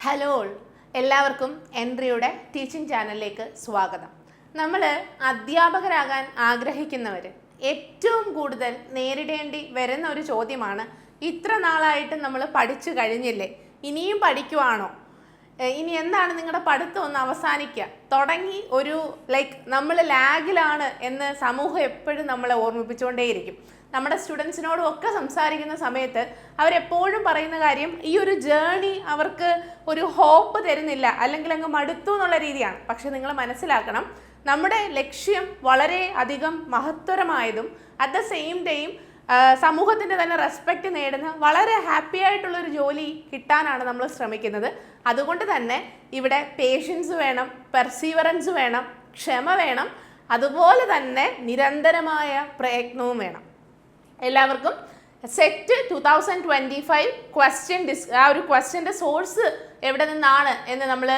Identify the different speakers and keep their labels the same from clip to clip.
Speaker 1: Hello എല്ലാവർക്കും എൻട്രിയുടെ teaching ചാനലിലേക്ക് സ്വാഗതം. നമ്മൾ അധ്യാപകരാകാൻ ആഗ്രഹിക്കുന്നവർ ഏറ്റവും കൂടുതൽ നേരിടേണ്ടി വരുന്ന ഒരു ചോദ്യമാണ്, ഇത്ര നാളായിട്ട് നമ്മൾ പഠിച്ചു കഴിഞ്ഞില്ലേ, ഇനിയും പഠിക്കുവാണോ, ഇനി എന്താണ് നിങ്ങളുടെ പഠിത്തം ഒന്ന് അവസാനിക്കുക, തുടങ്ങി ഒരു നമ്മൾ ലാഗിലാണ് എന്ന് സമൂഹം എപ്പോഴും നമ്മളെ ഓർമ്മിപ്പിച്ചുകൊണ്ടേയിരിക്കും. നമ്മുടെ സ്റ്റുഡൻസിനോടും ഒക്കെ സംസാരിക്കുന്ന സമയത്ത് അവരെപ്പോഴും പറയുന്ന കാര്യം ഈ ഒരു ജേണി അവർക്ക് ഒരു ഹോപ്പ് തരുന്നില്ല, അല്ലെങ്കിൽ അങ്ങ് മടുത്തു എന്നുള്ള രീതിയാണ്. പക്ഷെ നിങ്ങൾ മനസ്സിലാക്കണം, നമ്മുടെ ലക്ഷ്യം വളരെ അധികം മഹത്തരമായതും അറ്റ് ദ സെയിം ടൈം സമൂഹത്തിൻ്റെ തന്നെ റെസ്പെക്റ്റ് നേടുന്ന വളരെ ഹാപ്പി ആയിട്ടുള്ളൊരു ജോലി കിട്ടാനാണ് നമ്മൾ ശ്രമിക്കുന്നത്. അതുകൊണ്ട് തന്നെ ഇവിടെ പേഷ്യൻസ് വേണം, പെർസീവറൻസ് വേണം, ക്ഷമ വേണം, അതുപോലെ തന്നെ നിരന്തരമായ പ്രയത്നവും വേണം. എല്ലാവർക്കും സെറ്റ് 2025 ക്വസ്റ്റ്യൻ്റെ സോഴ്സ് എവിടെ നിന്നാണ് എന്ന് നമ്മൾ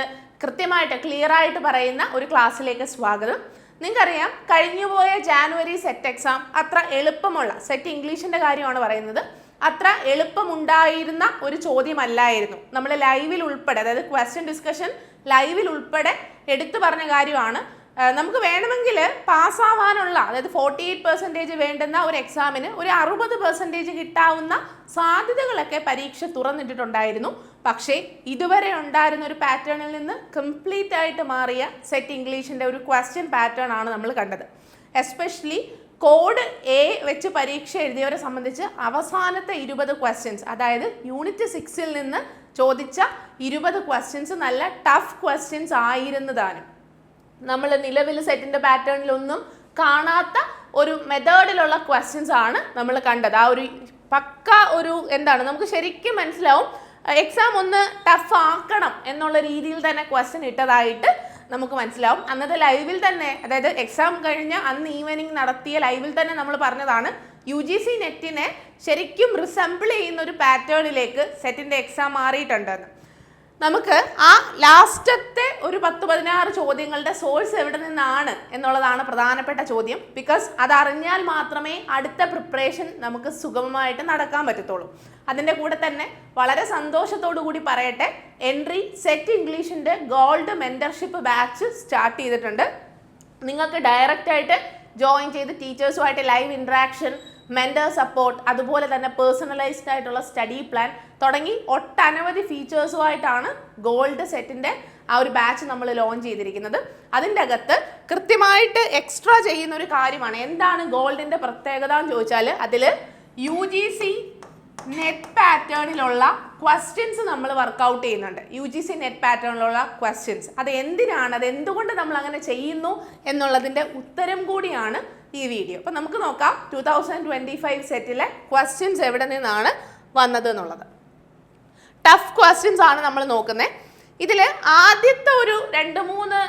Speaker 1: കൃത്യമായിട്ട് ക്ലിയർ ആയിട്ട് പറയുന്ന ഒരു ക്ലാസ്സിലേക്ക് സ്വാഗതം. നിങ്ങൾക്കറിയാം, കഴിഞ്ഞുപോയ ജാനുവരി സെറ്റ് എക്സാം അത്ര എളുപ്പമുള്ള, സെറ്റ് ഇംഗ്ലീഷിൻ്റെ കാര്യമാണ് പറയുന്നത്, അത്ര എളുപ്പമുണ്ടായിരുന്ന ഒരു ചോദ്യമല്ലായിരുന്നു. നമ്മൾ ലൈവിൽ ഉൾപ്പെടെ, അതായത് ക്വസ്റ്റ്യൻ ഡിസ്കഷൻ ലൈവിൽ ഉൾപ്പെടെ എടുത്തു പറഞ്ഞ കാര്യമാണ്. നമുക്ക് വേണമെങ്കിൽ പാസ്സാവാനുള്ള, അതായത് 48% വേണ്ടുന്ന ഒരു എക്സാമിന് ഒരു 60% കിട്ടാവുന്ന സാധ്യതകളൊക്കെ പരീക്ഷ തുറന്നിട്ടിട്ടുണ്ടായിരുന്നു. പക്ഷേ ഇതുവരെ ഉണ്ടായിരുന്ന ഒരു പാറ്റേണിൽ നിന്ന് കംപ്ലീറ്റ് ആയിട്ട് മാറിയ സെറ്റ് ഇംഗ്ലീഷിൻ്റെ ഒരു ക്വസ്റ്റ്യൻ പാറ്റേൺ ആണ് നമ്മൾ കണ്ടത്. എസ്പെഷ്യലി കോഡ് എ വെച്ച് പരീക്ഷ എഴുതിയവരെ സംബന്ധിച്ച് അവസാനത്തെ 20 ക്വസ്റ്റ്യൻസ്, അതായത് യൂണിറ്റ് 6 നിന്ന് ചോദിച്ച 20 ക്വസ്റ്റ്യൻസ് നല്ല ടഫ് ക്വസ്റ്റ്യൻസ് ആയിരുന്നതാണ്. നമ്മൾ നിലവിൽ സെറ്റിൻ്റെ പാറ്റേണിലൊന്നും കാണാത്ത ഒരു മെത്തേഡിലുള്ള ക്വസ്റ്റ്യൻസ് ആണ് നമ്മൾ കണ്ടത്. ആ ഒരു പക്ക ഒരു എന്താണ്, നമുക്ക് ശരിക്കും മനസ്സിലാവും എക്സാം ഒന്ന് ടഫ് ആക്കണം എന്നുള്ള രീതിയിൽ തന്നെ ക്വസ്റ്റ്യൻ ഇട്ടതായിട്ട് നമുക്ക് മനസ്സിലാവും. അന്നത്തെ ലൈവിൽ തന്നെ, അതായത് എക്സാം കഴിഞ്ഞ അന്ന് ഈവനിങ് നടത്തിയ ലൈവിൽ തന്നെ നമ്മൾ പറഞ്ഞതാണ്, UGC നെറ്റിനെ ശരിക്കും റിസംബിൾ ചെയ്യുന്ന ഒരു പാറ്റേണിലേക്ക് സെറ്റിൻ്റെ എക്സാം മാറിയിട്ടുണ്ടെന്ന്. നമുക്ക് ആ ലാസ്റ്റത്തെ ഒരു 10-16 ചോദ്യങ്ങളുടെ സോഴ്സ് എവിടെ നിന്നാണ് എന്നുള്ളതാണ് പ്രധാനപ്പെട്ട ചോദ്യം. ബിക്കോസ് അതറിഞ്ഞാൽ മാത്രമേ അടുത്ത പ്രിപ്പറേഷൻ നമുക്ക് സുഗമമായിട്ട് നടക്കാൻ പറ്റത്തുള്ളൂ. അതിൻ്റെ കൂടെ തന്നെ വളരെ സന്തോഷത്തോടു കൂടി പറയട്ടെ, എൻട്രി സെറ്റ് ഇംഗ്ലീഷിൻ്റെ ഗോൾഡ് മെൻറ്റർഷിപ്പ് ബാച്ച് സ്റ്റാർട്ട് ചെയ്തിട്ടുണ്ട്. നിങ്ങൾക്ക് ഡയറക്റ്റായിട്ട് ജോയിൻ ചെയ്ത് ടീച്ചേഴ്സുമായിട്ട് ലൈവ് ഇൻട്രാക്ഷൻ, മെൻറ്റർ സപ്പോർട്ട്, അതുപോലെ തന്നെ പേഴ്സണലൈസ്ഡ് ആയിട്ടുള്ള സ്റ്റഡി പ്ലാൻ തുടങ്ങി ഒട്ടനവധി ഫീച്ചേഴ്സുമായിട്ടാണ് ഗോൾഡ് സെറ്റിൻ്റെ ആ ഒരു ബാച്ച് നമ്മൾ ലോഞ്ച് ചെയ്തിരിക്കുന്നത്. അതിൻ്റെ അകത്ത് കൃത്യമായിട്ട് എക്സ്ട്രാ ചെയ്യുന്ന ഒരു കാര്യമാണ്. എന്താണ് ഗോൾഡിൻ്റെ പ്രത്യേകത എന്ന് ചോദിച്ചാൽ, അതിൽ UGC നെറ്റ് പാറ്റേണിലുള്ള ക്വസ്റ്റ്യൻസ് നമ്മൾ വർക്കൗട്ട് ചെയ്യുന്നുണ്ട്. UGC നെറ്റ് പാറ്റേണിലുള്ള ക്വസ്റ്റ്യൻസ് അത് എന്തിനാണ്, അത് എന്തുകൊണ്ട് നമ്മൾ അങ്ങനെ ചെയ്യുന്നു എന്നുള്ളതിൻ്റെ ഉത്തരം കൂടിയാണ് ഈ വീഡിയോ. അപ്പം നമുക്ക് നോക്കാം 2025 സെറ്റിലെ ക്വസ്റ്റ്യൻസ് എവിടെ നിന്നാണ് വന്നത് എന്നുള്ളത്. ടഫ് ക്വസ്റ്റ്യൻസ് ആണ് നമ്മൾ നോക്കുന്നത്. ഇതിൽ ആദ്യത്തെ ഒരു 2-3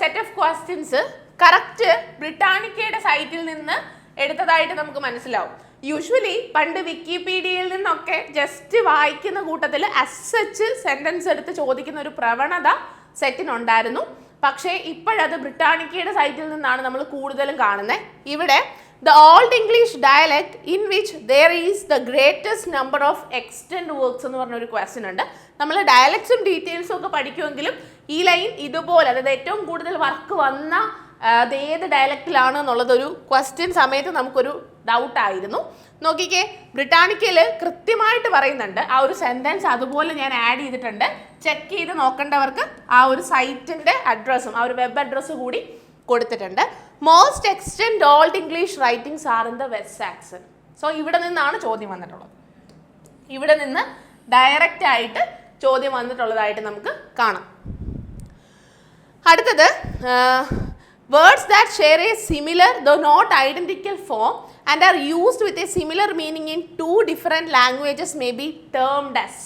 Speaker 1: സെറ്റ് ഓഫ് ക്വസ്റ്റ്യൻസ് കറക്റ്റ് ബ്രിട്ടാനിക്കയുടെ സൈറ്റിൽ നിന്ന് എടുത്തതായിട്ട് നമുക്ക് മനസ്സിലാവും. യൂഷ്വലി പണ്ട് വിക്കിപീഡിയയിൽ നിന്നൊക്കെ ജസ്റ്റ് വായിക്കുന്ന കൂട്ടത്തിൽ അസച്ച് സെൻറ്റൻസ് എടുത്ത് ചോദിക്കുന്ന ഒരു പ്രവണത സെറ്റിനുണ്ടായിരുന്നു. പക്ഷേ ഇപ്പോഴത് ബ്രിട്ടാനിക്കയുടെ സൈറ്റിൽ നിന്നാണ് നമ്മൾ കൂടുതലും കാണുന്നത്. ഇവിടെ the old English dialect in which there is the greatest number of extend works എന്ന് പറഞ്ഞൊരു ക്വസ്റ്റ്യൻ ഉണ്ട്. നമ്മൾ ഡയലക്ട്സും ഡീറ്റെയിൽസും ഒക്കെ പഠിക്കുമെങ്കിലും ഈ ലൈൻ ഇതുപോലെ, അതായത് ഏറ്റവും കൂടുതൽ വർക്ക് വന്ന അത് ഏത് ഡയലക്റ്റിലാണ് എന്നുള്ളതൊരു ക്വസ്റ്റ്യൻ സമയത്ത് നമുക്കൊരു ഡൗട്ടായിരുന്നു. നോക്കിക്കേ, ബ്രിട്ടാനിക്കയിൽ കൃത്യമായിട്ട് പറയുന്നുണ്ട്. ആ ഒരു സെൻറ്റൻസ് അതുപോലെ ഞാൻ ആഡ് ചെയ്തിട്ടുണ്ട്. ചെക്ക് ചെയ്ത് നോക്കേണ്ടവർക്ക് ആ ഒരു സൈറ്റിൻ്റെ അഡ്രസ്സും ആ ഒരു വെബ് അഡ്രസ്സ് കൂടി കൊടുത്തിട്ടുണ്ട്. Most extend old English writings are in the west Saxon. So ഇവിടെ നിന്നാണ് ചോദ്യം വന്നിട്ടുള്ളത്. ഇവിടെ നിന്ന് ഡയറക്റ്റ് ആയിട്ട് ചോദ്യം വന്നിട്ടുള്ളതായിട്ട് നമുക്ക് കാണാം. അടുത്തത് words that share a similar though not identical form and are used with a similar meaning in 2 different languages may be termed as.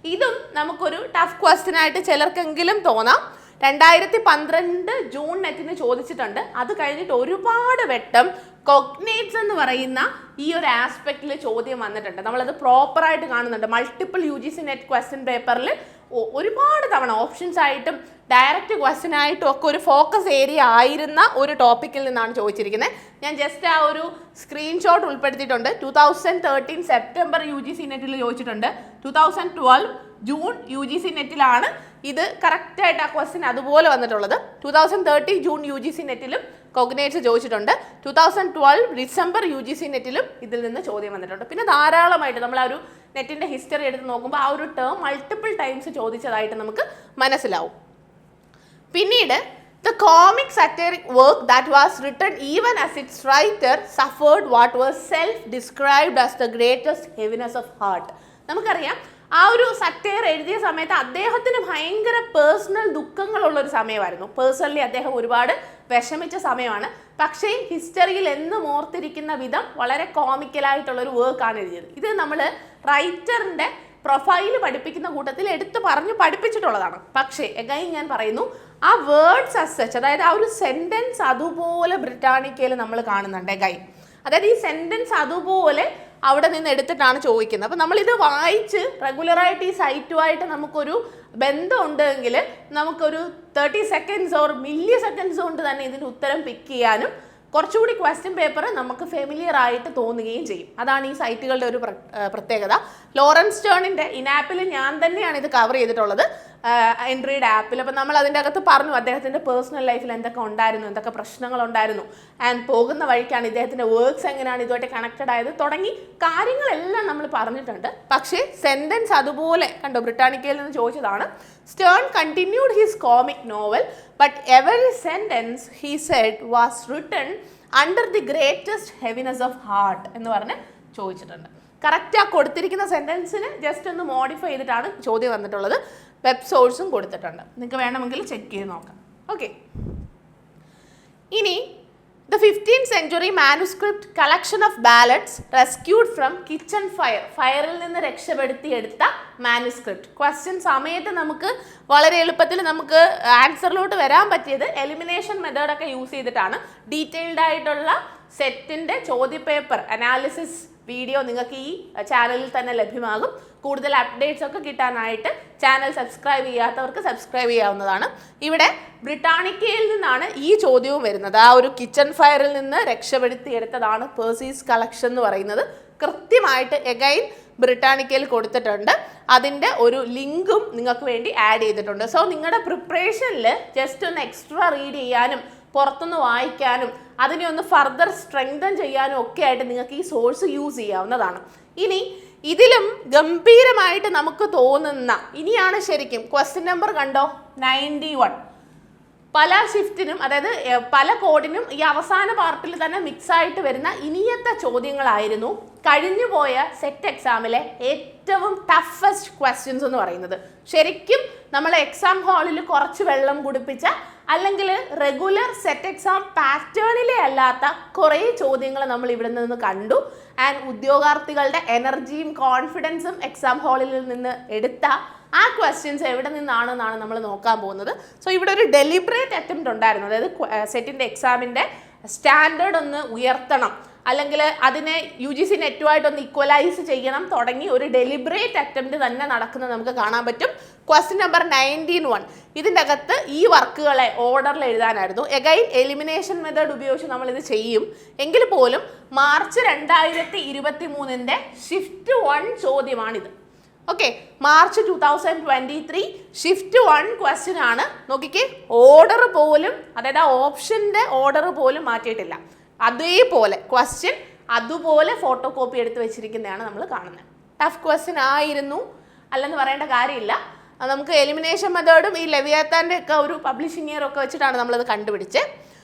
Speaker 1: ഇതും നമുക്കൊരു ടഫ് ക്വസ്റ്റ്യൻ ആയിട്ട് ചിലർക്കെങ്കിലും തോന്നാം. 2012 ജൂൺ നെറ്റിന് ചോദിച്ചിട്ടുണ്ട്. അത് കഴിഞ്ഞിട്ട് ഒരുപാട് വട്ടം കോഗ്നേറ്റ്സ് എന്ന് പറയുന്ന ഈ ഒരു ആസ്പെക്റ്റിൽ ചോദ്യം വന്നിട്ടുണ്ട്. നമ്മളത് പ്രോപ്പറായിട്ട് കാണുന്നുണ്ട്. മൾട്ടിപ്പിൾ UGC നെറ്റ് ക്വസ്റ്റ്യൻ പേപ്പറിൽ ഒരുപാട് തവണ ഓപ്ഷൻസ് ആയിട്ടും ഡയറക്റ്റ് ക്വസ്റ്റ്യൻ ആയിട്ടും ഒക്കെ ഒരു ഫോക്കസ് ഏരിയ ആയിരുന്ന ഒരു ടോപ്പിക്കിൽ നിന്നാണ് ചോദിച്ചിരിക്കുന്നത്. ഞാൻ ജസ്റ്റ് ആ ഒരു സ്ക്രീൻഷോട്ട് ഉൾപ്പെടുത്തിയിട്ടുണ്ട്. 2013 സെപ്റ്റംബർ UGC നെറ്റിൽ ചോദിച്ചിട്ടുണ്ട്. 2012 ജൂൺ UGC നെറ്റിലാണ് ഇത് കറക്റ്റായിട്ട് ആ ക്വസ്റ്റ്യൻ അതുപോലെ വന്നിട്ടുള്ളത്. 2013 ജൂൺ UGC നെറ്റിലും കോഗ്നേറ്റ്സ് ചോദിച്ചിട്ടുണ്ട്. 2012 ഡിസംബർ UGC നെറ്റിലും ഇതിൽ നിന്ന് ചോദ്യം വന്നിട്ടുണ്ട്. പിന്നെ ധാരാളമായിട്ട് നമ്മൾ ആ ഒരു നെറ്റിൻ്റെ ഹിസ്റ്ററി എടുത്ത് നോക്കുമ്പോൾ ആ ഒരു ടേം മൾട്ടിപ്പിൾ ടൈംസ് ചോദിച്ചതായിട്ട് നമുക്ക് മനസ്സിലാവും. പിന്നീട് the comic satiric work that was written even as its writer suffered what was self-described as the greatest heaviness of heart. നമുക്കറിയാം ആ ഒരു സറ്റയർ എഴുതിയ സമയത്ത് അദ്ദേഹത്തിന് ഭയങ്കര പേഴ്സണൽ ദുഃഖങ്ങളുള്ളൊരു സമയമായിരുന്നു. പേഴ്സണലി അദ്ദേഹം ഒരുപാട് വിഷമിച്ച സമയമാണ്. പക്ഷേ ഹിസ്റ്ററിയിൽ എന്നും ഓർത്തിരിക്കുന്ന വിധം വളരെ കോമിക്കലായിട്ടുള്ളൊരു വർക്കാണ് എഴുതിയത്. ഇത് നമ്മൾ റൈറ്ററിൻ്റെ പ്രൊഫൈൽ പഠിപ്പിക്കുന്ന കൂട്ടത്തിൽ എടുത്ത് പറഞ്ഞ് പഠിപ്പിച്ചിട്ടുള്ളതാണ്. പക്ഷേ എഗൈൻ ഞാൻ പറയുന്നു, ആ വേർഡ്സ് അസ് സച്ച്, അതായത് ആ ഒരു സെൻറ്റൻസ് അതുപോലെ ബ്രിട്ടാനിക്കയിൽ നമ്മൾ കാണുന്നുണ്ട് എഗൈൻ. അതായത് ഈ സെൻറ്റൻസ് അതുപോലെ അവിടെ നിന്ന് എടുത്തിട്ടാണ് ചോദിക്കുന്നത്. അപ്പോൾ നമ്മളിത് വായിച്ച് റെഗുലറായിട്ട് ഈ സൈറ്റുമായിട്ട് നമുക്കൊരു ബന്ധമുണ്ടെങ്കിൽ നമുക്കൊരു 30 സെക്കൻഡ്സ് ഓർ മില്ലി സെക്കൻഡ്സ് കൊണ്ട് തന്നെ ഇതിൻ്റെ ഉത്തരം പിക്ക് ചെയ്യാനും കുറച്ചുകൂടി ക്വസ്റ്റ്യൻ പേപ്പർ നമുക്ക് ഫെമിലിയർ ആയിട്ട് തോന്നുകയും ചെയ്യും. അതാണ് ഈ സൈറ്റുകളുടെ ഒരു പ്രത്യേകത. ലോറൻസ് സ്റ്റേണിൻ്റെ ഇനാപ്പിൽ ഞാൻ തന്നെയാണ് ഇത് കവർ ചെയ്തിട്ടുള്ളത്, എൻട്രിയുടെ ആപ്പിൽ. അപ്പം നമ്മൾ അതിൻ്റെ അകത്ത് പറഞ്ഞു അദ്ദേഹത്തിൻ്റെ പേഴ്സണൽ ലൈഫിൽ എന്തൊക്കെ ഉണ്ടായിരുന്നു, എന്തൊക്കെ പ്രശ്നങ്ങളുണ്ടായിരുന്നു, ആൻഡ് പോകുന്ന വഴിക്കാണ് ഇദ്ദേഹത്തിൻ്റെ വർക്ക്സ് എങ്ങനെയാണ് ഇതുമായിട്ട് കണക്റ്റഡ് ആയത് തുടങ്ങി കാര്യങ്ങളെല്ലാം നമ്മൾ പറഞ്ഞിട്ടുണ്ട്. പക്ഷേ സെൻറ്റൻസ് അതുപോലെ കണ്ടോ, ബ്രിട്ടാനിക്കയിൽ നിന്ന് ചോദിച്ചതാണ്. Stern continued his comic novel but every sentence he said was written under the greatest heaviness of heart എന്ന് പറഞ്ഞ് ചോദിച്ചിട്ടുണ്ട്. കറക്റ്റ് ആ കൊടുത്തിരിക്കുന്ന സെൻറ്റൻസിന് ജസ്റ്റ് ഒന്ന് മോഡിഫൈ ചെയ്തിട്ടാണ് ചോദ്യം വന്നിട്ടുള്ളത്. വെബ് സോഴ്സും കൊടുത്തിട്ടുണ്ട്, നിങ്ങൾക്ക് വേണമെങ്കിൽ ചെക്ക് ചെയ്ത് നോക്കാം. ഓക്കെ, ഇനി the 15th century manuscript collection of ballads rescued from kitchen fire. ഫയറിൽ നിന്ന് രക്ഷപ്പെടുത്തിയെടുത്ത മാനുസ്ക്രിപ്റ്റ്. ക്വസ്റ്റ്യൻ സമയത്ത് നമുക്ക് വളരെ എളുപ്പത്തിൽ നമുക്ക് ആൻസറിലോട്ട് വരാൻ പറ്റിയത് എലിമിനേഷൻ മെത്തേഡൊക്കെ യൂസ് ചെയ്തിട്ടാണ്. ഡീറ്റെയിൽഡ് ആയിട്ടുള്ള സെറ്റിൻ്റെ ചോദ്യപേപ്പർ അനാലിസിസ് വീഡിയോ നിങ്ങൾക്ക് ഈ ചാനലിൽ തന്നെ ലഭ്യമാകും. കൂടുതൽ അപ്ഡേറ്റ്സ് ഒക്കെ കിട്ടാനായിട്ട് ചാനൽ സബ്സ്ക്രൈബ് ചെയ്യാത്തവർക്ക് സബ്സ്ക്രൈബ് ചെയ്യാവുന്നതാണ്. ഇവിടെ ബ്രിട്ടാനിക്കയിൽ നിന്നാണ് ഈ ചോദ്യവും വരുന്നത്. ആ ഒരു കിച്ചൺ ഫയറിൽ നിന്ന് രക്ഷപ്പെടുത്തിയെടുത്തതാണ് പേഴ്സീസ് കളക്ഷൻ എന്ന് പറയുന്നത്. കൃത്യമായിട്ട് എഗൈൻ ബ്രിട്ടാനിക്കയിൽ കൊടുത്തിട്ടുണ്ട്. അതിൻ്റെ ഒരു ലിങ്കും നിങ്ങൾക്ക് വേണ്ടി ആഡ് ചെയ്തിട്ടുണ്ട്. സോ നിങ്ങളുടെ പ്രിപ്പറേഷനിൽ ജസ്റ്റ് ഒന്ന് എക്സ്ട്രാ റീഡ് ചെയ്യാനും പുറത്തുനിന്ന് വായിക്കാനും അതിനെ ഒന്ന് ഫർദർ സ്ട്രെങ്തൻ ചെയ്യാനും ഒക്കെ ആയിട്ട് നിങ്ങൾക്ക് ഈ സോഴ്സ് യൂസ് ചെയ്യാവുന്നതാണ്. ഇനി ഇതിലും ഗംഭീരമായിട്ട് നമുക്ക് തോന്നുന്ന ഇനിയാണ് ശരിക്കും ക്വസ്റ്റ്യൻ നമ്പർ കണ്ടോ, 91. പല ഷിഫ്റ്റിനും അതായത് പല കോഡിനും ഈ അവസാന പാർട്ടിൽ തന്നെ മിക്സ് ആയിട്ട് വരുന്ന ഇനിയത്തെ ചോദ്യങ്ങളായിരുന്നു കഴിഞ്ഞുപോയ സെറ്റ് എക്സാമിലെ ഏറ്റവും ടഫസ്റ്റ് ക്വസ്റ്റ്യൻസ് എന്ന് പറയുന്നത്. ശരിക്കും നമ്മൾ എക്സാം ഹാളിൽ കുറച്ച് വെള്ളം കുടിപ്പിച്ച അല്ലെങ്കിൽ റെഗുലർ സെറ്റ് എക്സാം പാറ്റേണിലെ അല്ലാത്ത കുറേ ചോദ്യങ്ങൾ നമ്മൾ ഇവിടെ നിന്ന് കണ്ടു. ആൻഡ് ഉദ്യോഗാർത്ഥികളുടെ എനർജിയും കോൺഫിഡൻസും എക്സാം ഹാളിൽ നിന്ന് എടുത്ത ആ ക്വസ്റ്റ്യൻസ് എവിടെ നിന്നാണെന്നാണ് നമ്മൾ നോക്കാൻ പോകുന്നത്. സോ ഇവിടെ ഒരു ഡെലിബറേറ്റ് അറ്റംപ്റ്റ് ഉണ്ടായിരുന്നു. അതായത് സെറ്റിൻ്റെ എക്സാമിൻ്റെ സ്റ്റാൻഡേർഡ് ഒന്ന് ഉയർത്തണം, അല്ലെങ്കിൽ അതിനെ UGC നെറ്റുമായിട്ടൊന്ന് ഈക്വലൈസ് ചെയ്യണം തുടങ്ങി ഒരു ഡെലിബറേറ്റ് അറ്റംപ്റ്റ് തന്നെ നടക്കുന്നത് നമുക്ക് കാണാൻ പറ്റും. ക്വസ്റ്റ്യൻ നമ്പർ 19(1) ഇതിൻ്റെ അകത്ത് ഈ വർക്കുകളെ ഓർഡറിൽ എഴുതാനായിരുന്നു. എഗൈൻ എലിമിനേഷൻ മെത്തേഡ് ഉപയോഗിച്ച് നമ്മളിത് ചെയ്യും. എങ്കിൽ പോലും മാർച്ച് 2023 ഷിഫ്റ്റ് 1 ചോദ്യമാണിത്. ഓക്കെ, മാർച്ച് 2023 ഷിഫ്റ്റ് 1 ക്വസ്റ്റ്യൻ ആണ്. നോക്കിക്കേ, ഓർഡർ പോലും, അതായത് ആ ഓപ്ഷൻ്റെ ഓർഡർ പോലും മാറ്റിയിട്ടില്ല. അതേപോലെ ക്വസ്റ്റ്യൻ അതുപോലെ ഫോട്ടോ കോപ്പി എടുത്ത് വെച്ചിരിക്കുന്നതാണ് നമ്മൾ കാണുന്നത്. ടഫ് ക്വസ്റ്റ്യൻ ആയിരുന്നു അല്ലെന്ന് പറയേണ്ട കാര്യമില്ല. നമുക്ക് എലിമിനേഷൻ മെത്തേഡും ഈ ലെവിയാത്താൻ്റെ ഒക്കെ ഒരു പബ്ലിഷിംഗ് ഇയർ ഒക്കെ വെച്ചിട്ടാണ് നമ്മളത് കണ്ടുപിടിച്ചത്.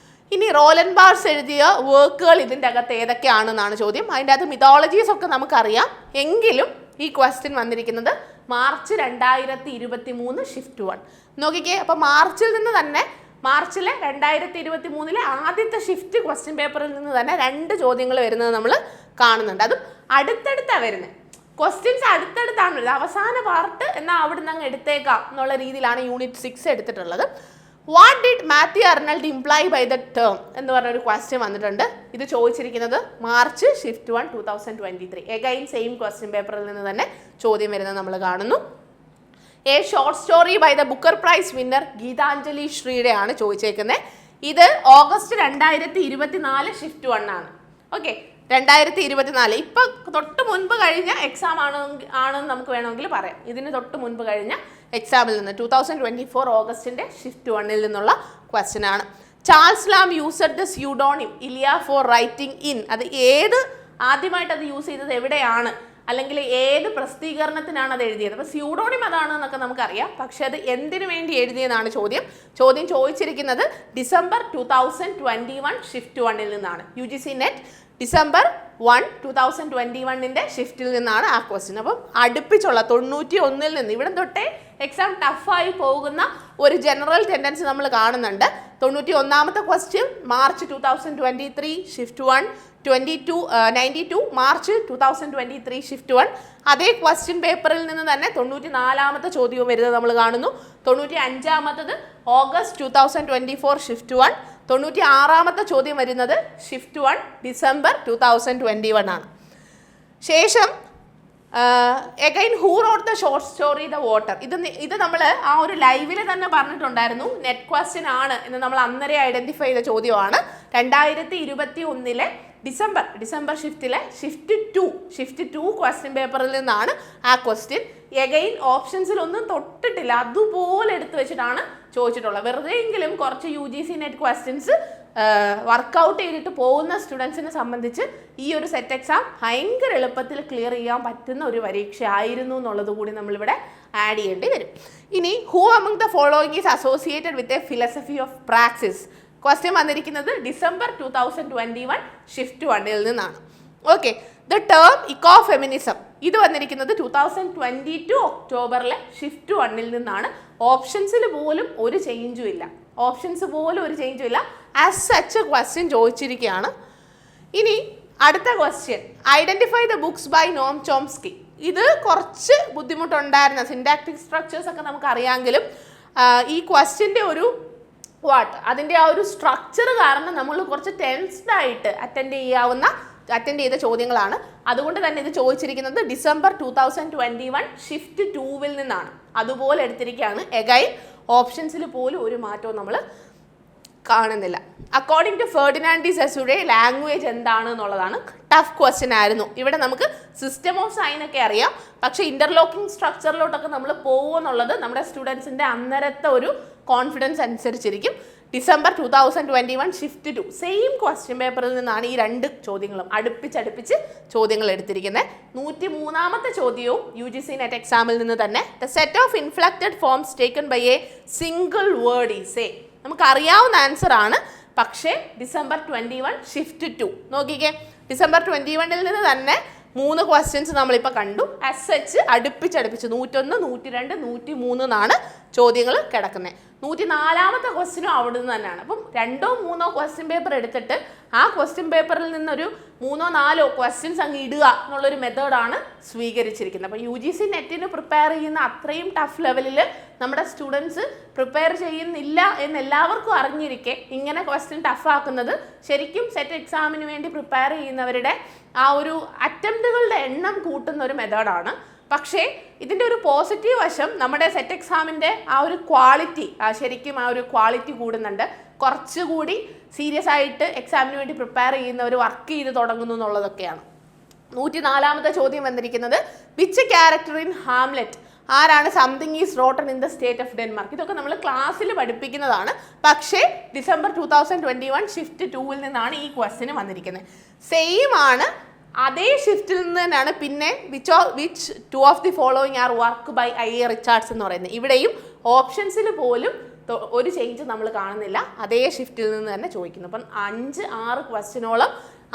Speaker 1: ഇനി റോലൻ ബാർസ് എഴുതിയ വർക്കുകൾ ഇതിൻ്റെ അകത്ത് ഏതൊക്കെയാണെന്നാണ് ചോദ്യം. അതിൻ്റെ അകത്ത് മിത്തോളജീസ് ഒക്കെ നമുക്കറിയാം. എങ്കിലും ഈ ക്വസ്റ്റ്യൻ വന്നിരിക്കുന്നത് മാർച്ച് 2023 ഷിഫ്റ്റ് 1. നോക്കിക്കേ, അപ്പോൾ മാർച്ചിൽ നിന്ന് തന്നെ മാർച്ചിലെ 2023 ആദ്യത്തെ ഷിഫ്റ്റ് ക്വസ്റ്റ്യൻ പേപ്പറിൽ നിന്ന് തന്നെ 2 ചോദ്യങ്ങൾ വരുന്നത് നമ്മൾ കാണുന്നുണ്ട്. അതും അടുത്തടുത്താണ് വരുന്നത്. ക്വസ്റ്റ്യൻസ് അടുത്തടുത്താണ് വരുന്നത്. അവസാന പാർട്ട് എന്നാൽ അവിടെ നിന്ന് അങ്ങ് എടുത്തേക്കാം എന്നുള്ള രീതിയിലാണ് യൂണിറ്റ് 6 എടുത്തിട്ടുള്ളത്. What did Matthew Arnold imply by the term എന്ന് പറഞ്ഞൊരു ക്വസ്റ്റ്യൻ വന്നിട്ടുണ്ട്. ഇത് ചോദിച്ചിരിക്കുന്നത് March shift 1 2023. Again same question പേപ്പറിൽ നിന്ന് തന്നെ ചോദ്യം വരുന്നത് നമ്മൾ കാണുന്നു. A short story by the Booker prize winner Geetanjali ശ്രീയുടെ ആണ് ചോദിച്ചേക്കുന്നത്. ഇത് ഓഗസ്റ്റ് 2024 ഷിഫ്റ്റ് 1 ആണ്. ഓക്കെ, 2024 ഇപ്പം തൊട്ട് മുൻപ് കഴിഞ്ഞ എക്സാം ആണെന്ന് നമുക്ക് വേണമെങ്കിൽ പറയാം. ഇതിന് തൊട്ട് മുൻപ് കഴിഞ്ഞ എക്സാമിൽ നിന്ന് 2024 ഓഗസ്റ്റിൻ്റെ ഷിഫ്റ്റ് 1-ൽ നിന്നുള്ള ക്വസ്റ്റ്യൻ ആണ്. Charles Lamb used the pseudonym Elia for writing in. അത് ആദ്യമായിട്ട് അത് യൂസ് ചെയ്തത് എവിടെയാണ്, അല്ലെങ്കിൽ ഏത് പ്രസിദ്ധീകരണത്തിനാണ് അത് എഴുതിയത്? അപ്പോൾ സ്യൂഡോണിം അതാണ് എന്നൊക്കെ നമുക്കറിയാം, പക്ഷെ അത് എന്തിനു വേണ്ടി എഴുതിയെന്നാണ് ചോദ്യം ചോദിച്ചിരിക്കുന്നത് ഡിസംബർ 2021 ഷിഫ്റ്റ് 1-ൽ നിന്നാണ്. UGC നെറ്റ് ഡിസംബർ 1, 2021 ഷിഫ്റ്റിൽ നിന്നാണ് ആ ക്വസ്റ്റ്യൻ. അപ്പം അടുപ്പിച്ചുള്ള 91-ൽ നിന്ന് ഇവിടെ തൊട്ടേ എക്സാം ടഫായി പോകുന്ന ഒരു ജനറൽ ടെൻഡൻസി നമ്മൾ കാണുന്നുണ്ട്. 91-ാമത്തെ question March 2023 shift 1, 92 March 2023 shift 1. അതേ ക്വസ്റ്റ്യൻ പേപ്പറിൽ നിന്ന് തന്നെ 94-ാമത്തെ ചോദ്യവും വരുന്നത് നമ്മൾ കാണുന്നു. 95-ാമത്തത് ഓഗസ്റ്റ് 2024 ഷിഫ്റ്റ് 1. 96-ാമത്തെ ചോദ്യം വരുന്നത് ഷിഫ്റ്റ് 1 ഡിസംബർ 2021 ആണ്. ശേഷം again who wrote the short story the water. ഇത് നമ്മൾ ആ ഒരു ലൈവിൽ തന്നെ പറഞ്ഞിട്ടുണ്ടായിരുന്നു, നെറ്റ് ക്വസ്റ്റ്യൻ ആണ് എന്ന് നമ്മൾ അന്നേരം ഐഡന്റിഫൈ ചെയ്ത ചോദ്യമാണ്. 2021 ഡിസംബർ ഷിഫ്റ്റിലെ ഷിഫ്റ്റ് 2 ക്വസ്റ്റ്യൻ പേപ്പറിൽ നിന്നാണ് ആ ക്വസ്റ്റ്യൻ. എഗൈൻ ഓപ്ഷൻസിലൊന്നും തൊട്ടിട്ടില്ല, അതുപോലെ എടുത്തു വെച്ചിട്ടാണ് ചോദിച്ചിട്ടുള്ളത്. വെറുതെയെങ്കിലും കുറച്ച് UGC നെറ്റ് ക്വസ്റ്റ്യൻസ് വർക്കൗട്ട് ചെയ്തിട്ട് പോകുന്ന സ്റ്റുഡൻസിനെ സംബന്ധിച്ച് ഈ ഒരു സെറ്റ് എക്സാം ഭയങ്കര എളുപ്പത്തിൽ ക്ലിയർ ചെയ്യാൻ പറ്റുന്ന ഒരു പരീക്ഷ ആയിരുന്നു എന്നുള്ളത് കൂടി നമ്മളിവിടെ ആഡ് ചെയ്യേണ്ടി വരും. ഇനി who among the following is associated with a philosophy of praxis. Question വന്നിരിക്കുന്നത് ഡിസംബർ 2021 ഷിഫ്റ്റ് 1-ൽ നിന്നാണ്. Okay, the term eco feminism ഇത് വന്നിരിക്കുന്നത് 2022 ഒക്ടോബറിലെ ഷിഫ്റ്റ് 1-ൽ നിന്നാണ്. ഓപ്ഷൻസിൽ പോലും ഒരു ചേഞ്ചും ഇല്ല, ആസ് സച്ച് ക്വസ്റ്റ്യൻ ചോദിച്ചിരിക്കുകയാണ്. ഇനി അടുത്ത question identify the books by Noam Chomsky. ഇത് കുറച്ച് ബുദ്ധിമുട്ടുണ്ടായിരുന്ന സിൻടാക്റ്റിക് സ്ട്രക്ചേഴ്സ് ഒക്കെ നമുക്ക് അറിയാമെങ്കിലും ഈ ക്വസ്റ്റ്യൻ്റെ അതിൻ്റെ ആ ഒരു സ്ട്രക്ചർ കാരണം നമ്മൾ കുറച്ച് ടെൻസ്ഡ് ആയിട്ട് അറ്റൻഡ് ചെയ്ത ചോദ്യങ്ങളാണ്. അതുകൊണ്ട് തന്നെ ഇത് ചോദിച്ചിരിക്കുന്നത് ഡിസംബർ 2021 ഷിഫ്റ്റ് 2-ൽ നിന്നാണ്. അതുപോലെ എടുത്തിരിക്കുകയാണ്. എഗൈൻ ഓപ്ഷൻസിൽ പോലും ഒരു മാറ്റവും നമ്മൾ കാണുന്നില്ല. According to Ferdinand de Saussure language എന്താണ് എന്നുള്ളതാണ്. ടഫ് ക്വസ്റ്റ്യൻ ആയിരുന്നു. ഇവിടെ നമുക്ക് സിസ്റ്റം ഓഫ് സൈൻ ഒക്കെ അറിയാം, പക്ഷേ ഇന്റർലോക്കിംഗ് സ്ട്രക്ചറിലോട്ടൊക്കെ നമ്മൾ പോകുമെന്നുള്ളത് നമ്മുടെ സ്റ്റുഡൻസിൻ്റെ അന്നേരത്തെ ഒരു കോൺഫിഡൻസ് അനുസരിച്ചിരിക്കും. ഡിസംബർ 2021 ഷിഫ്റ്റ് 2 സെയിം ക്വസ്റ്റ്യൻ പേപ്പറിൽ നിന്നാണ് ഈ രണ്ട് ചോദ്യങ്ങളും അടുപ്പിച്ച് ചോദ്യങ്ങൾ എടുത്തിരിക്കുന്നത്. 103-ാമത്തെ ചോദ്യവും UGC നെറ്റ് എക്സാമിൽ നിന്ന് തന്നെ. The set of inflected forms taken by a single word is a. നമുക്കറിയാവുന്ന ആൻസർ ആണ്, പക്ഷേ ഡിസംബർ 21 ഷിഫ്റ്റ് 2 നോക്കിക്കേ. ഡിസംബർ 21-ൽ നിന്ന് തന്നെ 3 ക്വസ്റ്റ്യൻസ് നമ്മളിപ്പോൾ കണ്ടു. SH അടുപ്പിച്ച് 101, 102, 103 എന്നാണ് ചോദ്യങ്ങൾ കിടക്കുന്നത്. 104-ാമത്തെ ക്വസ്റ്റ്യനും അവിടെ നിന്ന് തന്നെയാണ്. അപ്പം 2 or 3 ക്വസ്റ്റ്യൻ പേപ്പർ എടുത്തിട്ട് ആ ക്വസ്റ്റ്യൻ പേപ്പറിൽ നിന്നൊരു 3 or 4 ക്വസ്റ്റ്യൻസ് അങ്ങ് ഇടുക എന്നുള്ളൊരു മെത്തേഡാണ് സ്വീകരിച്ചിരിക്കുന്നത്. അപ്പം UGC നെറ്റിന് പ്രിപ്പയർ ചെയ്യുന്ന അത്രയും ടഫ് ലെവലിൽ നമ്മുടെ സ്റ്റുഡൻസ് പ്രിപ്പയർ ചെയ്യുന്നില്ല എന്ന് എല്ലാവർക്കും അറിഞ്ഞിരിക്കെ ഇങ്ങനെ ക്വസ്റ്റ്യൻ ടഫാക്കുന്നത് ശരിക്കും സെറ്റ് എക്സാമിന് വേണ്ടി പ്രിപ്പയർ ചെയ്യുന്നവരുടെ ആ ഒരു അറ്റംപ്റ്റുകളുടെ എണ്ണം കൂട്ടുന്ന ഒരു മെത്തേഡാണ്. പക്ഷേ ഇതിൻ്റെ ഒരു പോസിറ്റീവ് വശം നമ്മുടെ സെറ്റ് എക്സാമിൻ്റെ ആ ഒരു ക്വാളിറ്റി, ശരിക്കും ആ ഒരു ക്വാളിറ്റി കൂടുന്നുണ്ട്. കുറച്ചുകൂടി സീരിയസ് ആയിട്ട് എക്സാമിന് വേണ്ടി പ്രിപ്പയർ ചെയ്യുന്നവർ വർക്ക് ചെയ്ത് തുടങ്ങുന്നു എന്നുള്ളതൊക്കെയാണ്. 104-ാമത്തെ ചോദ്യം വന്നിരിക്കുന്നത് വിച്ച് ക്യാരക്ടർ ഇൻ ഹാംലെറ്റ് ആരാണ് something is rotten in the state of Denmark. ഇതൊക്കെ നമ്മൾ ക്ലാസ്സിൽ പഠിപ്പിക്കുന്നതാണ്, പക്ഷേ ഡിസംബർ 2021 ഷിഫ്റ്റ് 2-ൽ നിന്നാണ് ഈ ക്വസ്റ്റ്യൻ വന്നിരിക്കുന്നത്. സെയിം ആണ്, അതേ ഷിഫ്റ്റിൽ നിന്ന് തന്നെയാണ് പിന്നെ which 2 of the following are work by I.A. Richards എന്ന് പറയുന്നത്. ഇവിടെയും ഓപ്ഷൻസിൽ പോലും ഒരു ചേഞ്ച് നമ്മൾ കാണുന്നില്ല, അതേ ഷിഫ്റ്റിൽ നിന്ന് തന്നെ ചോദിക്കുന്നു. അപ്പം 5-6 ക്വസ്റ്റ്യനോളം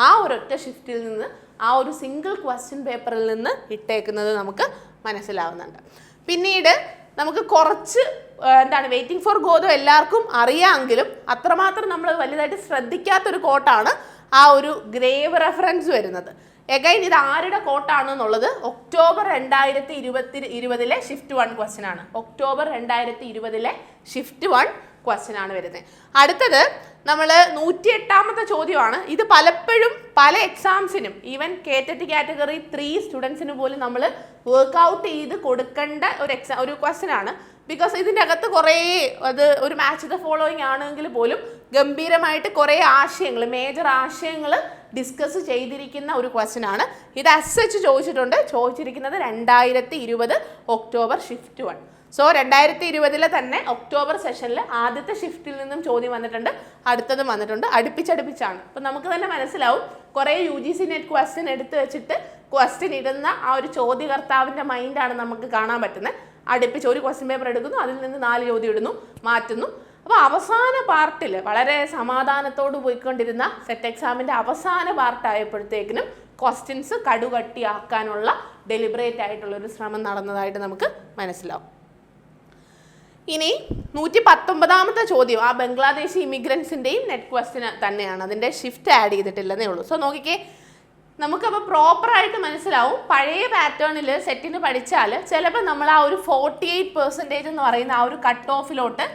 Speaker 1: ആ ഒരൊറ്റ ഷിഫ്റ്റിൽ നിന്ന് ആ ഒരു സിംഗിൾ ക്വസ്റ്റ്യൻ പേപ്പറിൽ നിന്ന് ഇട്ടേക്കുന്നത് നമുക്ക് മനസ്സിലാവുന്നുണ്ട്. പിന്നീട് നമുക്ക് കുറച്ച് വെയിറ്റിംഗ് ഫോർ ഗോദോ എല്ലാവർക്കും അറിയാമെങ്കിലും അത്രമാത്രം നമ്മൾ വലുതായിട്ട് ശ്രദ്ധിക്കാത്തൊരു കോട്ടാണ് ആ ഒരു ഗ്രേവ് റെഫറൻസ് വരുന്നത്. എഗൈൻ ഇത് ആരുടെ കോട്ടാണെന്നുള്ളത് ഒക്ടോബർ 2020 ഷിഫ്റ്റ് 1 ക്വസ്റ്റ്യൻ ആണ്. ഒക്ടോബർ 2020 ഷിഫ്റ്റ് 1 ക്വസ്റ്റ്യൻ ആണ് വരുന്നത്. അടുത്തത് നമ്മൾ 108-ാമത്തെ ചോദ്യമാണ്. ഇത് പലപ്പോഴും പല എക്സാംസിനും ഈവൻ കേറ്ററ്റ് കാറ്റഗറി 3 സ്റ്റുഡൻസിന് പോലും നമ്മൾ വർക്ക്ഔട്ട് ചെയ്ത് കൊടുക്കേണ്ട ഒരു ക്വസ്റ്റ്യൻ ആണ്. ബിക്കോസ് ഇതിൻ്റെ അകത്ത് കുറേ ഒരു മാച്ച് ദ ഫോളോയിങ് ആണെങ്കിൽ പോലും ഗംഭീരമായിട്ട് കുറേ ആശയങ്ങൾ, മേജർ ആശയങ്ങൾ ഡിസ്കസ് ചെയ്തിരിക്കുന്ന ഒരു ക്വസ്റ്റ്യൻ ആണ്. ഇത് SH ചോദിച്ചിരിക്കുന്നത് 2020 ഒക്ടോബർ ഷിഫ്റ്റ് 1. സോ 2020 തന്നെ ഒക്ടോബർ സെഷനിൽ ആദ്യത്തെ ഷിഫ്റ്റിൽ നിന്നും ചോദ്യം വന്നിട്ടുണ്ട്, അടുത്തതും വന്നിട്ടുണ്ട്, അടുപ്പിച്ചടുപ്പിച്ചാണ്. അപ്പം നമുക്ക് തന്നെ മനസ്സിലാവും കുറേ UGC നെറ്റ് ക്വസ്റ്റ്യൻ എടുത്തു വെച്ചിട്ട് ക്വസ്റ്റ്യൻ ഇടുന്ന ആ ഒരു ചോദ്യകർത്താവിൻ്റെ മൈൻഡാണ് നമുക്ക് കാണാൻ പറ്റുന്നത്. അടുപ്പിച്ച് ഒരു ക്വസ്റ്റ്യൻ പേപ്പർ എടുക്കുന്നു, അതിൽ നിന്ന് 4 ചോദ്യം ഇടുന്നു, മാറ്റുന്നു. അപ്പോൾ അവസാന പാർട്ടിൽ വളരെ സമാധാനത്തോട് പോയിക്കൊണ്ടിരുന്ന സെറ്റ് എക്സാമിൻ്റെ അവസാന പാർട്ടായപ്പോഴത്തേക്കിനും ക്വസ്റ്റ്യൻസ് കടുകട്ടിയാക്കാനുള്ള ഡെലിബറേറ്റ് ആയിട്ടുള്ളൊരു ശ്രമം നടന്നതായിട്ട് നമുക്ക് മനസ്സിലാവും. ഇനി 119ാമത്തെ ചോദ്യം ആ ബംഗ്ലാദേശി ഇമിഗ്രൻസിൻ്റെയും നെറ്റ് ക്വസ്റ്റ്യൻ തന്നെയാണ്, അതിൻ്റെ ഷിഫ്റ്റ് ആഡ് ചെയ്തിട്ടില്ലെന്നേ ഉള്ളൂ. സോ നോക്കിക്കേ, നമുക്കപ്പോൾ പ്രോപ്പറായിട്ട് മനസ്സിലാവും പഴയ പാറ്റേണിൽ സെറ്റിന് പഠിച്ചാൽ ചിലപ്പോൾ നമ്മൾ ആ ഒരു 48% എന്ന് പറയുന്ന ആ ഒരു കട്ട് ഓഫിലോട്ട്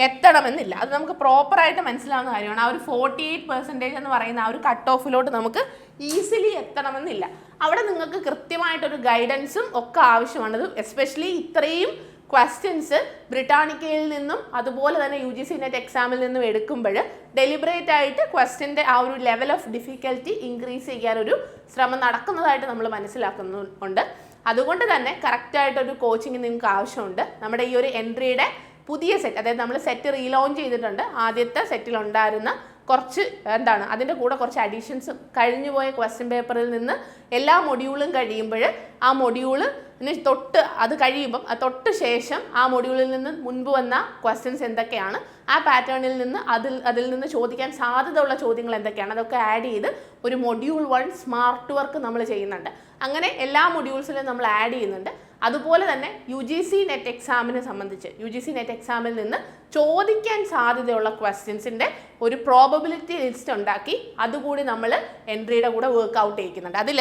Speaker 1: എത്തണമെന്നില്ല. അത് നമുക്ക് പ്രോപ്പറായിട്ട് മനസ്സിലാവുന്ന കാര്യമാണ്. ആ ഒരു 48% എന്ന് പറയുന്ന ആ ഒരു കട്ട് ഓഫിലോട്ട് നമുക്ക് ഈസിലി എത്തണമെന്നില്ല. അവിടെ നിങ്ങൾക്ക് കൃത്യമായിട്ടൊരു ഗൈഡൻസും ഒക്കെ ആവശ്യമാണ്. എസ്പെഷ്യലി ഇത്രയും ക്വസ്റ്റ്യൻസ് ബ്രിട്ടാനിക്കയിൽ നിന്നും അതുപോലെ തന്നെ UGC നെറ്റ് എക്സാമിൽ നിന്നും എടുക്കുമ്പോൾ ഡെലിബറേറ്റ് ആയിട്ട് ക്വസ്റ്റ്യൻ്റെ ആ ഒരു ലെവൽ ഓഫ് ഡിഫിക്കൽറ്റി ഇൻക്രീസ് ചെയ്യാനൊരു ശ്രമം നടക്കുന്നതായിട്ട് നമ്മൾ മനസ്സിലാക്കുന്നുണ്ട്. അതുകൊണ്ട് തന്നെ കറക്റ്റായിട്ടൊരു കോച്ചിങ് നിങ്ങൾക്ക് ആവശ്യമുണ്ട്. നമ്മുടെ ഈ ഒരു എൻട്രിയുടെ പുതിയ സെറ്റ്, അതായത് നമ്മൾ സെറ്റ് റീലോഞ്ച് ചെയ്തിട്ടുണ്ട്. ആദ്യത്തെ സെറ്റിലുണ്ടായിരുന്ന കുറച്ച് അതിൻ്റെ കൂടെ കുറച്ച് അഡീഷൻസ് കഴിഞ്ഞുപോയ ക്വസ്റ്റ്യൻ പേപ്പറിൽ നിന്ന് എല്ലാ മൊഡ്യൂളും കഴിയുമ്പോൾ ആ മൊഡ്യൂള് അത് കഴിയുമ്പം തൊട്ട് ശേഷം ആ മൊഡ്യൂളിൽ നിന്ന് മുൻപ് വന്ന ക്വസ്റ്റ്യൻസ് എന്തൊക്കെയാണ്, ആ പാറ്റേണിൽ നിന്ന് അതിൽ നിന്ന് ചോദിക്കാൻ സാധ്യതയുള്ള ചോദ്യങ്ങൾ എന്തൊക്കെയാണ്, അതൊക്കെ ആഡ് ചെയ്ത് ഒരു മൊഡ്യൂൾ 1 സ്മാർട്ട് വർക്ക് നമ്മൾ ചെയ്യുന്നുണ്ട്. അങ്ങനെ എല്ലാ മൊഡ്യൂൾസിലും നമ്മൾ ആഡ് ചെയ്യുന്നുണ്ട്. അതുപോലെ തന്നെ UGC നെറ്റ് എക്സാമിനെ സംബന്ധിച്ച് UGC നെറ്റ് എക്സാമിൽ നിന്ന് ചോദിക്കാൻ സാധ്യതയുള്ള ക്വസ്റ്റ്യൻസിൻ്റെ ഒരു പ്രോബബിലിറ്റി ലിസ്റ്റ് ഉണ്ടാക്കി അതുകൂടി നമ്മൾ എൻട്രിയുടെ കൂടെ വർക്ക്ഔട്ട് ചെയ്യിക്കുന്നുണ്ട്. അതിൽ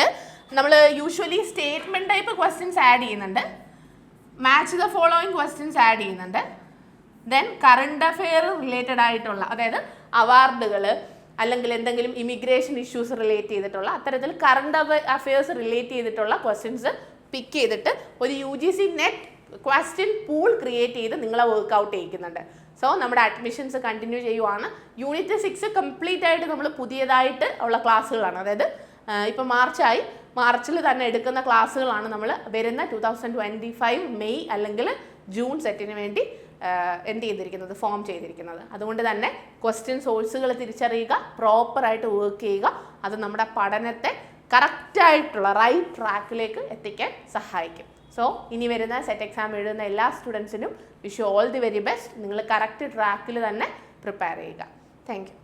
Speaker 1: നമ്മൾ usually statement type questions add ചെയ്യുന്നുണ്ട്, match the following questions add ചെയ്യുന്നുണ്ട്, ദെൻ കറണ്ട് അഫെയർ റിലേറ്റഡ് ആയിട്ടുള്ള, അതായത് അവാർഡുകൾ അല്ലെങ്കിൽ എന്തെങ്കിലും ഇമിഗ്രേഷൻ ഇഷ്യൂസ് റിലേറ്റ് ചെയ്തിട്ടുള്ള അത്തരത്തിൽ കറണ്ട് അഫെയർസ് റിലേറ്റ് ചെയ്തിട്ടുള്ള ക്വസ്റ്റ്യൻസ് പിക്ക് ചെയ്തിട്ട് ഒരു UGC net question pool create ചെയ്ത് നിങ്ങളെ വർക്ക്ഔട്ട് ചെയ്യിക്കുന്നുണ്ട്. സോ നമ്മുടെ അഡ്മിഷൻസ് കണ്ടിന്യൂ ചെയ്യുവാണ്. യൂണിറ്റ് 6 കംപ്ലീറ്റ് ആയിട്ട് നമ്മൾ പുതിയതായിട്ട് ഉള്ള ക്ലാസ്സുകളാണ്. അതായത് ഇപ്പോൾ മാർച്ചിൽ തന്നെ എടുക്കുന്ന ക്ലാസ്സുകളാണ് നമ്മൾ വരുന്ന 2025 മെയ് അല്ലെങ്കിൽ ജൂൺ സെറ്റിന് വേണ്ടി ഫോം ചെയ്തിരിക്കുന്നത്. അതുകൊണ്ട് തന്നെ ക്വസ്റ്റ്യൻ സോഴ്സുകൾ തിരിച്ചറിയുക, പ്രോപ്പറായിട്ട് വർക്ക് ചെയ്യുക. അത് നമ്മുടെ പഠനത്തെ കറക്റ്റായിട്ടുള്ള റൈറ്റ് ട്രാക്കിലേക്ക് എത്തിക്കാൻ സഹായിക്കും. സോ ഇനി വരുന്ന സെറ്റ് എക്സാം എഴുതുന്ന എല്ലാ സ്റ്റുഡൻസിനും wish you all the very best. നിങ്ങൾ കറക്റ്റ് ട്രാക്കിൽ തന്നെ പ്രിപ്പയർ ചെയ്യുക. Thank U.